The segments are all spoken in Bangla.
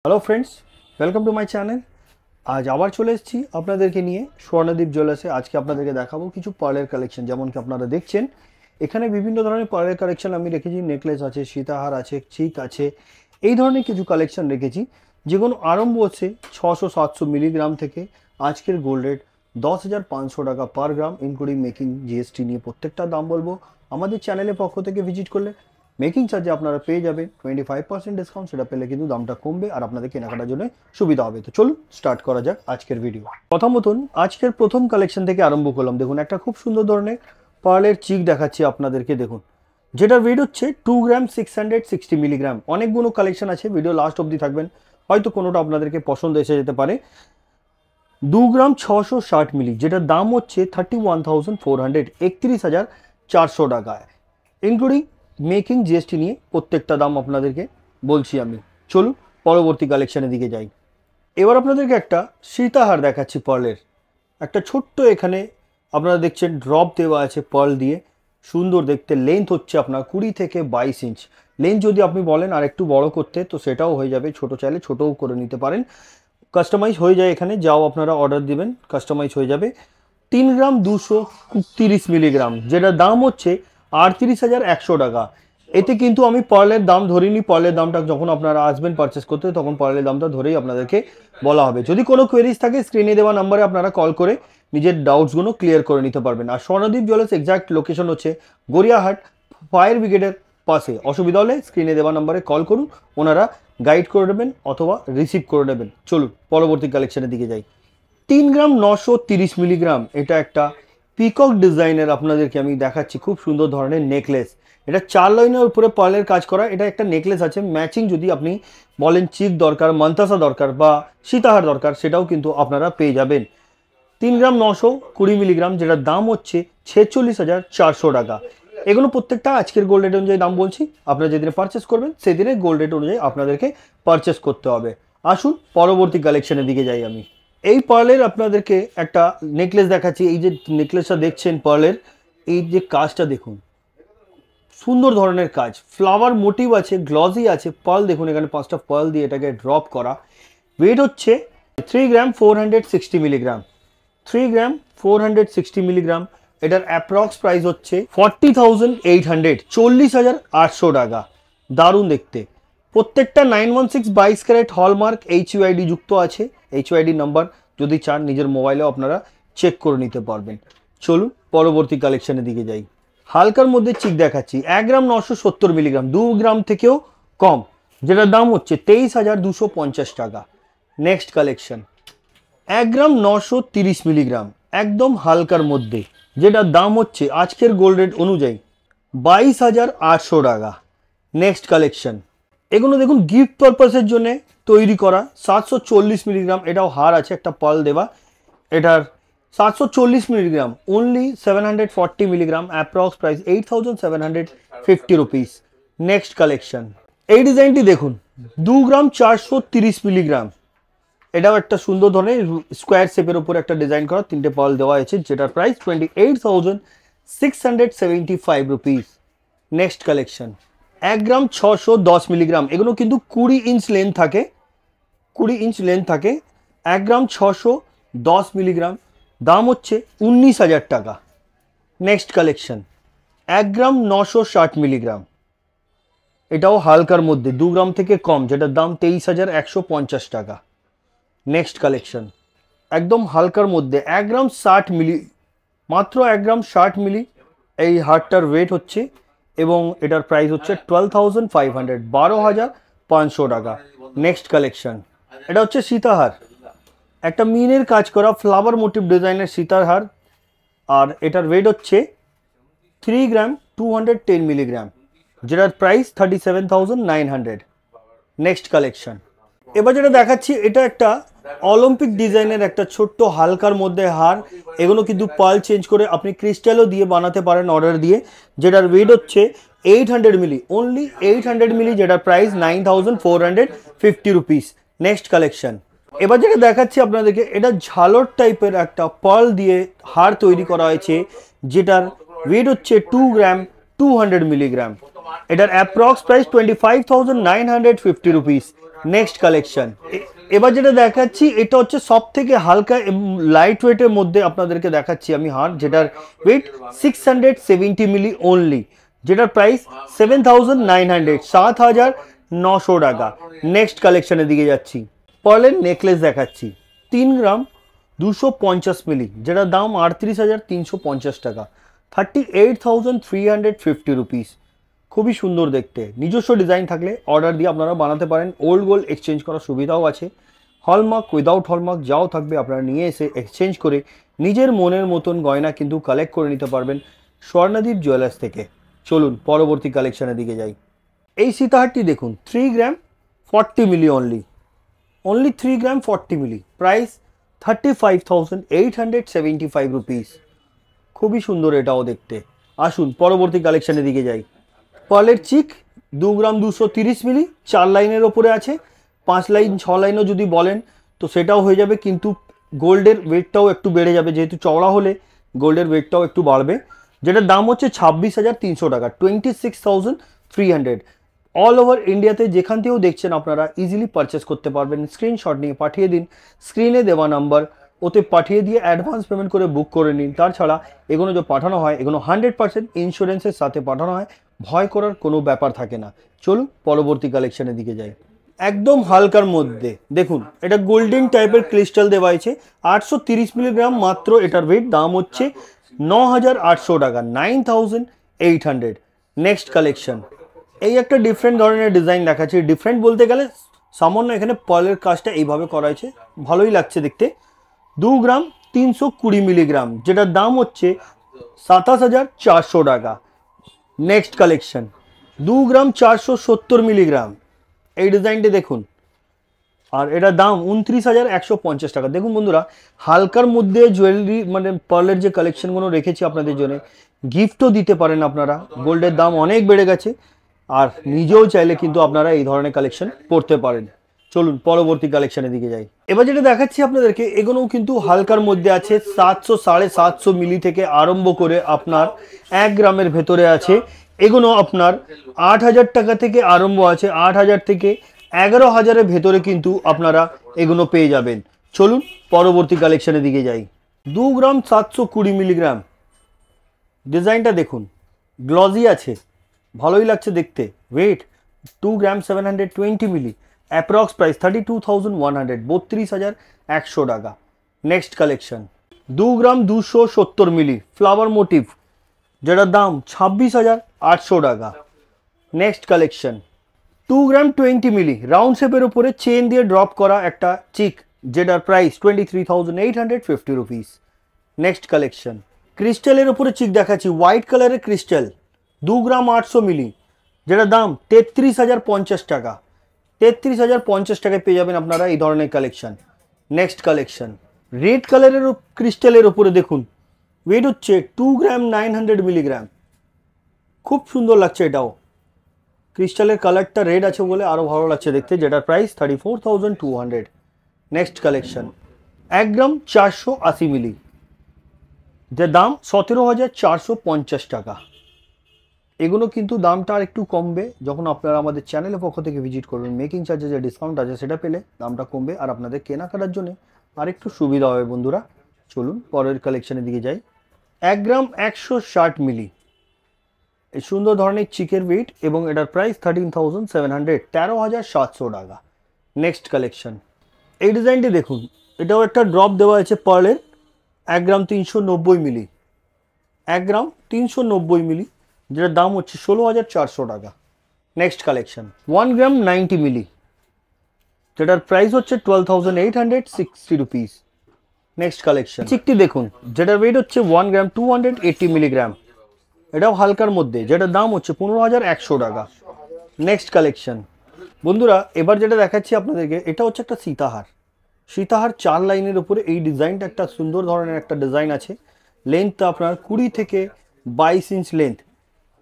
Hello friends, welcome to my channel. আজ আবার চলে এসেছি আপনাদেরকে নিয়ে স্বর্ণদীপ জুয়েলার্সে। আজকে আপনাদেরকে দেখাবো কিছু পার্লের কালেকশন। যেমন কি আপনারা দেখছেন এখানে বিভিন্ন ধরনের পার্লের কালেকশন আমি রেখেছি। নেকলেস আছে, সীতাহার আছে, চিক আছে, এই ধরনের কিছু কালেকশন রেখেছি যেগুলো আরম্ভ হচ্ছে 600-700 মিলিগ্রাম থেকে। আজকের গোল্ড রেট 10,500 টাকা পার গ্রাম, ইনক্লুডিং মেকিং জিএসটি নিয়ে প্রত্যেকটা দাম বলবো। আমাদের চ্যানেলের পক্ষ থেকে ভিজিট করলে মেকিং চার্জে আপনারা পেয়ে যাবেন 25% ডিসকাউন্ট। সেটা পেলে কিন্তু দামটা কমবে আর আপনাদের কেনাকাটার জন্য সুবিধা হবে। তো চলুন স্টার্ট করা যাক আজকের ভিডিও। প্রথম মতন আজকের প্রথম কালেকশন থেকে আরম্ভ করলাম। দেখুন একটা খুব সুন্দর ধরনের পার্লের চিক দেখাচ্ছি আপনাদেরকে। দেখুন যেটার ওয়েট হচ্ছে 2 গ্রাম 660 মিলিগ্রাম। অনেকগুলো কালেকশন আছে, ভিডিও লাস্ট অবধি থাকবেন, হয়তো কোনোটা আপনাদেরকে পছন্দ এসে যেতে পারে। 2 গ্রাম 660 মিলি, যেটার দাম হচ্ছে 31,400, 31,400 টাকায়, ইনক্লুডিং মেকিং জিএসটি নিয়ে প্রত্যেকটা দাম আপনাদেরকে বলছি আমি। চলুন পরবর্তী কালেকশনের দিকে যাই। এবার আপনাদেরকে একটা সীতাহার দেখাচ্ছি পার্লের। একটা ছোট্ট এখানে আপনারা দেখছেন ড্রপ দেওয়া আছে পার্ল দিয়ে, সুন্দর দেখতে। লেন্থ হচ্ছে আপনার 20 থেকে 22 ইঞ্চ। লেন্থ যদি আপনি বলেন আর একটু বড় করতে তো সেটাও হয়ে যাবে, ছোট চাইলে ছোটও করে নিতে পারেন। কাস্টমাইজ হয়ে যায় এখানে, যাও আপনারা অর্ডার দিবেন কাস্টমাইজ হয়ে যাবে। 3 গ্রাম 230 মিলিগ্রাম, যেটার দাম হচ্ছে 38,100 টাকা। এতে কিন্তু আমি পার্লের দাম ধরিনি, পার্লের দামটা যখন আপনারা আসবেন পারচেস করতে তখন পার্লের দামটা ধরেই আপনাদেরকে বলা হবে। যদি কোনো কোয়েরিজ থাকে স্ক্রিনে দেওয়া নাম্বারে আপনারা কল করে নিজের ডাউটসগুলো ক্লিয়ার করে নিতে পারবেন। আর স্বর্ণদীপ জুয়েলার্স এক্সাক্ট লোকেশন হচ্ছে গড়িয়াহাট ফায়ার ব্রিগেডের পাশে। অসুবিধা হলে স্ক্রিনে দেওয়া নাম্বারে কল করুন, ওনারা গাইড করে নেবেন অথবা রিসিভ করে নেবেন। চলুন পরবর্তী কালেকশনের দিকে যাই। 3 গ্রাম 930 মিলিগ্রাম, এটা একটা পিকক ডিজাইনের আপনাদেরকে আমি দেখাচ্ছি। খুব সুন্দর ধরনের নেকলেস, এটা 4 লাইনের উপরে পার্লের কাজ করা। এটা একটা নেকলেস আছে ম্যাচিং, যদি আপনি বলেন চিক দরকার, মান্তাসা দরকার বা সীতাহার দরকার সেটাও কিন্তু আপনারা পেয়ে যাবেন। 3 গ্রাম 920 মিলিগ্রাম, যেটার দাম হচ্ছে 46,400 টাকা। এগুলো প্রত্যেকটা আজকের গোল্ড রেট অনুযায়ী দাম বলছি। আপনারা যেদিনে পারচেস করবেন সেদিনে গোল্ড রেট অনুযায়ী আপনাদেরকে পারচেস করতে হবে। আসুন পরবর্তী কালেকশনের দিকে যাই আমি। এই পার্লের আপনাদেরকে একটা নেকলেস দেখাচ্ছি। এই যে নেকলেসটা দেখছেন পার্লের, এই যে কাজটা দেখুন, সুন্দর ধরনের কাজ, ফ্লাওয়ার মোটিভ আছে, গ্লসি আছে। পার্ল দেখুন এখানে 5টা পার্ল দিয়ে এটাকে ড্রপ করা। ওয়েট হচ্ছে 3 গ্রাম 460 মিলিগ্রাম, 3 গ্রাম 460 মিলিগ্রাম। এটার অ্যাপ্রক্স প্রাইস হচ্ছে 40,800, 40,800 টাকা। দারুণ দেখতে। প্রত্যেকটা 916 22 ক্যারেট হলমার্ক, HUID যুক্ত আছে। HUID নাম্বার যদি চান নিজের মোবাইলেও আপনারা চেক করে নিতে পারবেন। চলুন পরবর্তী কালেকশনের দিকে যাই। হালকার মধ্যে চিক দেখাচ্ছি। 1 গ্রাম 970 মিলিগ্রাম, 2 গ্রাম থেকেও কম, যেটার দাম হচ্ছে 23,250 টাকা। নেক্সট কালেকশন 1 গ্রাম 930 মিলিগ্রাম, একদম হালকার মধ্যে, যেটার দাম হচ্ছে আজকের গোল্ড রেট অনুযায়ী 22,800 টাকা। নেক্সট কালেকশন, এগুলো দেখুন গিফট পারপাসের জন্য তৈরি করা। 740 মিলিগ্রাম, এটাও হার আছে একটা পার্ল দেওয়া। এটার 740 milligram, only 740 milligram, approx price 8,750 rupees. Next collection, এই ডিজাইনটি দেখুন 2 গ্রাম 430 মিলিগ্রাম, এটাও একটা সুন্দর ধরনের স্কোয়ার শেপের উপর একটা ডিজাইন করা, 3টে পার্ল দেওয়া আছে, যেটার প্রাইস 28,675 রুপিস। নেক্সট কালেকশন 1 গ্রাম 610 মিলিগ্রাম, এগুলো কিন্তু 20 ইঞ্চ লেন্থ থাকে, 20 ইঞ্চ লেন্থ থাকে। 1 গ্রাম 610 মিলিগ্রাম, দাম হচ্ছে 19,000 টাকা। নেক্সট কালেকশন 1 গ্রাম 960 মিলিগ্রাম, এটাও হালকার মধ্যে, 2 গ্রাম থেকে কম, যেটার দাম 23,150 টাকা। নেক্সট কালেকশন একদম হালকার মধ্যে 1 গ্রাম 60 মিলি, মাত্র 1 গ্রাম 60 মিলি এই হারটার ওয়েট হচ্ছে, এবং এটার প্রাইস হচ্ছে 12,500, 12,500 টাকা। নেক্সট কালেকশন, এটা হচ্ছে সীতাহার, একটা মিনের কাজ করা ফ্লাওয়ার মোটিভ ডিজাইনের সীতাহার, আর এটার ওয়েট হচ্ছে 3 গ্রাম 210 মিলিগ্রাম, যেটার প্রাইস 37,900। নেক্সট কালেকশন, এবার যেটা দেখাচ্ছি এটা একটা অলিম্পিক ডিজাইনের একটা ছোট্ট হালকার মধ্যে হার। এগুলো কিন্তু পার্ল চেঞ্জ করে আপনি ক্রিস্টালও দিয়ে বানাতে পারেন অর্ডার দিয়ে, যেটার ওয়েট হচ্ছে 800 মিলি, অনলি 800 মিলি, যেটার প্রাইস 9,450 রুপিস। নেক্সট কালেকশন, এবার যেটা দেখাচ্ছি আপনাদেরকে, এটা ঝালর টাইপের একটা পার্ল দিয়ে হার তৈরি করা হয়েছে, যেটার ওয়েট হচ্ছে 2 গ্রাম 200 মিলিগ্রাম। এটার approx price 25,950 rupees. Next collection. এবার যেটা দেখাচ্ছি এটা হচ্ছে সব থেকে হালকা লাইট ওয়েটের মধ্যে আপনাদেরকে দেখাচ্ছি আমি হার, যেটার ওয়েট 670 মিলি অনলি, যেটার প্রাইস 7900, 7900 টাকা। নেক্সট কালেকশনের দিকে যাচ্ছি, পার্লের নেকলেস দেখাচ্ছি 3 গ্রাম 250 মিলি, যেটার দাম 38,350 টাকা, 38,350 রুপিস। খুবই সুন্দর দেখতে, নিজস্ব ডিজাইন থাকলে অর্ডার দিয়ে আপনারা বানাতে পারেন। ওল্ড গোল্ড এক্সচেঞ্জ করার সুবিধাও আছে। হলমার্ক উইদাউট হলমার্ক যাও থাকবে আপনারা নিয়ে এসে এক্সচেঞ্জ করে নিজের মনের মতন গয়না কিন্তু কালেক্ট করে নিতে পারবেন স্বর্ণদ্বীপ জুয়েলার্স থেকে। চলুন পরবর্তী কালেকশনের দিকে যাই। এই সীতাহারটি দেখুন 3 গ্রাম 40 মিলি অনলি, 3 গ্রাম 40 মিলি, প্রাইস 35,875 রুপিস। খুবই সুন্দর এটাও দেখতে। আসুন পরবর্তী কালেকশনের দিকে যাই। পার্লের চিক 2 গ্রাম 230 মিলি, 4 লাইনের ওপরে আছে, 5 লাইন 6 লাইনও যদি বলেন তো সেটাও হয়ে যাবে, কিন্তু গোল্ডের ওয়েটটাও একটু বেড়ে যাবে, যেহেতু চওড়া হলে গোল্ডের ওয়েটটাও একটু বাড়বে। যেটার দাম হচ্ছে 26,300 টাকা, 26,300। অল ওভার ইন্ডিয়াতে যেখান থেকেও দেখছেন আপনারা ইজিলি পারচেস করতে পারবেন। স্ক্রিনশট নিয়ে পাঠিয়ে দিন, স্ক্রিনে দেওয়া নাম্বার ওতে পাঠিয়ে দিয়ে অ্যাডভান্স পেমেন্ট করে বুক করে নিন। তাছাড়া এগুলো যে পাঠানো হয় এগুলো 100% ইন্স্যুরেন্সের সাথে পাঠানো হয়, ভয় করার কোনো ব্যাপার থাকে না। চলুন পরবর্তী কালেকশনের দিকে যাই। একদম হালকার মধ্যে দেখুন, এটা গোল্ডেন টাইপের ক্রিস্টাল দেওয়া আছে, 830 মিলিগ্রাম মাত্র এটার ওয়েট, দাম হচ্ছে 9,800 টাকা, 9,800। নেক্সট কালেকশন, এই একটা ডিফারেন্ট ধরনের ডিজাইন দেখাচ্ছে। ডিফারেন্ট বলতে গেলে সামান্য এখানে পার্লের কাজটা এইভাবে করা হয়েছে, ভালোই লাগছে দেখতে। 2 গ্রাম 320 মিলিগ্রাম, যেটার দাম হচ্ছে 27,400 টাকা। নেক্সট কালেকশন 2 গ্রাম 470 মিলিগ্রাম, এই ডিজাইনটি দেখুন, আর এটার দাম 29,150 টাকা। দেখুন বন্ধুরা, হালকার মধ্যে জুয়েলারি মানে পার্লের যে কালেকশনগুলো রেখেছি আপনাদের জন্য, গিফটও দিতে পারেন আপনারা। গোল্ডের দাম অনেক বেড়ে গেছে, আর নিজেও চাইলে কিন্তু আপনারা এই ধরনের কালেকশন করতে পারেন। চলুন পরবর্তী কালেকশনের দিকে যাই। এবার যেটা দেখাচ্ছি আপনাদেরকে এগুলোও কিন্তু হালকার মধ্যে আছে, 700 750 মিলি থেকে আরম্ভ করে আপনার 1 গ্রামের ভেতরে আছে। এগুলো আপনার 8,000 টাকা থেকে আরম্ভ আছে, 8,000 থেকে 11,000-এর ভেতরে কিন্তু আপনারা এগুলো পেয়ে যাবেন। চলুন পরবর্তী কালেকশনের দিকে যাই। 2 গ্রাম 720 মিলিগ্রাম, ডিজাইনটা দেখুন, গ্লজি আছে, ভালোই লাগছে দেখতে। ওয়েট 2 গ্রাম 720 মিলি, অ্যাপ্রক্স প্রাইস 32,100, 32,100 টাকা। নেক্সট কালেকশন 2 গ্রাম 270 মিলি ফ্লাওয়ার মোটিভ, যেটার দাম 26,800 টাকা। নেক্সট কালেকশন 2 গ্রাম 20 মিলি রাউন্ড শেপের উপরে চেন দিয়ে ড্রপ করা একটা চিক, যেটার প্রাইস 23,850 রুপিস। নেক্সট কালেকশন ক্রিস্টালের উপরে চিক দেখাচ্ছি, হোয়াইট কালারের ক্রিস্টাল, 2 গ্রাম 800 মিলি, যেটার দাম 33,050 টাকা, 33,050 টাকায় পেয়ে যাবেন আপনারা এই ধরনের কালেকশন। নেক্সট কালেকশন রেড কালারের ক্রিস্টালের উপরে দেখুন, ওয়েট হচ্ছে 2 গ্রাম 900 মিলিগ্রাম, খুব সুন্দর লাগছে এটাও। ক্রিস্টালের কালারটা রেড আছে বলে আরও ভালো লাগছে দেখতে, যেটার প্রাইস 34,200। নেক্সট কালেকশন 1 গ্রাম 480 মিলি, যার দাম 17,450 টাকা। এগুলো কিন্তু দামটা আর একটু কমবে যখন আপনারা আমাদের চ্যানেলের পক্ষ থেকে ভিজিট করবেন। মেকিং চার্জে যে ডিসকাউন্ট আছে সেটা পেলে দামটা কমবে, আর আপনাদের কেনাকাটার জন্য আর একটু সুবিধা হবে বন্ধুরা। চলুন পরের কালেকশনের দিকে যাই। 1 গ্রাম 160 মিলি, এই সুন্দর ধরনের চিকের ওয়েট এবং এটার প্রাইস 13,700, 13,700 টাকা। নেক্সট কালেকশন এই ডিজাইনটি দেখুন, এটাও একটা ড্রপ দেওয়া আছে পার্লের, 1 গ্রাম 390 মিলি, 1 গ্রাম 390 মিলি, যেটার দাম হচ্ছে 16,400 টাকা। নেক্সট কালেকশন 1 গ্রাম 90 মিলি, যেটার প্রাইস হচ্ছে 12,860 রুপিস। নেক্সট কালেকশন চিকটি দেখুন, যেটার ওয়েট হচ্ছে 1 গ্রাম 280 মিলিগ্রাম, এটাও হালকার মধ্যে, যেটার দাম হচ্ছে 15,100 টাকা। নেক্সট কালেকশন বন্ধুরা, এবার যেটা দেখাচ্ছি আপনাদেরকে এটা হচ্ছে একটা সীতাহার। সীতাহার 4 লাইনের উপরে এই ডিজাইনটা একটা সুন্দর ধরনের একটা ডিজাইন আছে। লেন্থটা আপনার 20 থেকে 22 ইঞ্চ লেন্থ,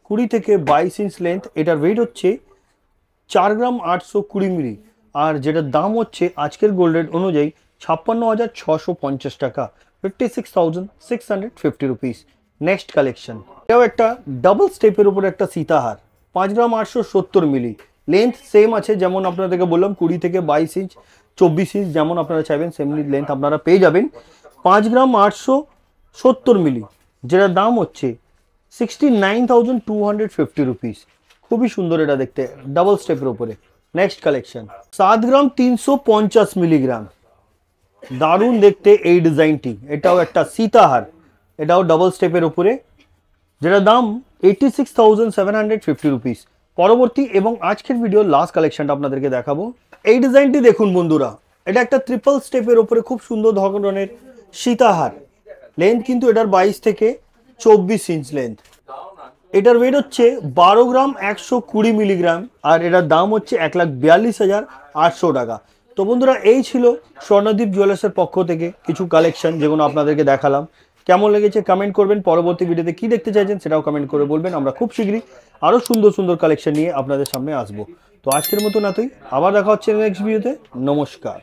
20 থেকে 22 ইঞ্চ লেন্থ। এটার ওয়েট হচ্ছে 4 গ্রাম 820 মিলি, আর যেটার দাম হচ্ছে আজকের গোল্ড রেট অনুযায়ী 56,650 টাকা, 56,650 রুপিস। নেক্সট কালেকশন এটাও একটা ডাবল স্টেপের উপরে একটা সীতাহার, 5 গ্রাম 870 মিলি, লেন্থ সেম আছে, যেমন আপনাদেরকে বললাম 20 থেকে 22 ইঞ্চ 24 ইঞ্চ যেমন আপনারা চাইবেন সেমনি লেন্থ আপনারা পেয়ে যাবেন। 5 গ্রাম 870 মিলি, যেটার দাম হচ্ছে 69,250 রুপিস। খুবই সুন্দর এটা দেখতে, ডাবল স্টেপের উপরে। নেক্সট কালেকশন 7 গ্রাম 350 মিলিগ্রাম, দারুণ দেখতে এই ডিজাইনটি। এটাও একটা সীতাহার, এটাও ডাবল স্টেপের উপরে, যেটার দাম 86,750 রুপিস। পরবর্তী এবং আজকের ভিডিওর লাস্ট কালেকশনটা আপনাদেরকে দেখাবো। এই ডিজাইনটি দেখুন বন্ধুরা, এটা একটা ট্রিপল স্টেপের উপরে খুব সুন্দর ধরনের সীতাহার। লেন্থ কিন্তু এটার 22 থেকে 24 ইঞ্চ লেন্থ। এটার ওয়েট হচ্ছে 12 গ্রাম 120 মিলিগ্রাম, আর এটার দাম হচ্ছে 1,42,800 টাকা। তো বন্ধুরা, এই ছিল স্বর্ণদ্বীপ জুয়েলার্সের পক্ষ থেকে কিছু কালেকশন যেগুলো আপনাদেরকে দেখালাম। কেমন লেগেছে কমেন্ট করবেন, পরবর্তী ভিডিওতে কি দেখতে চাইছেন সেটাও কমেন্ট করে বলবেন। আমরা খুব শীঘ্রই আরও সুন্দর সুন্দর কালেকশন নিয়ে আপনাদের সামনে আসবো। তো আজকের মতো না, আবার দেখা হচ্ছে নেক্সট ভিডিওতে। নমস্কার।